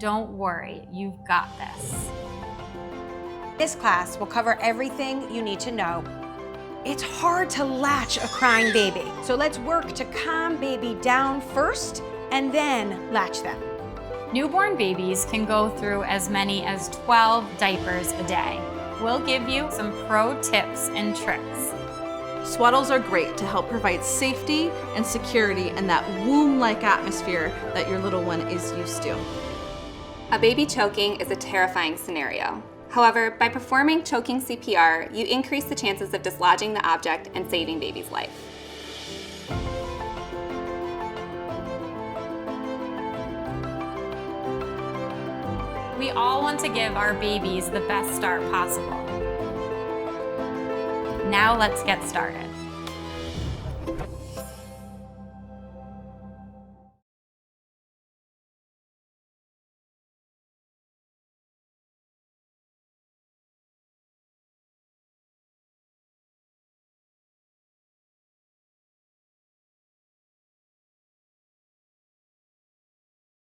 Don't worry, you've got this. This class will cover everything you need to know. It's hard to latch a crying baby, so let's work to calm baby down first and then latch them. Newborn babies can go through as many as 12 diapers a day. We'll give you some pro tips and tricks. Swaddles are great to help provide safety and security in that womb-like atmosphere that your little one is used to. A baby choking is a terrifying scenario. However, by performing choking CPR, you increase the chances of dislodging the object and saving baby's life. We all want to give our babies the best start possible. Now let's get started.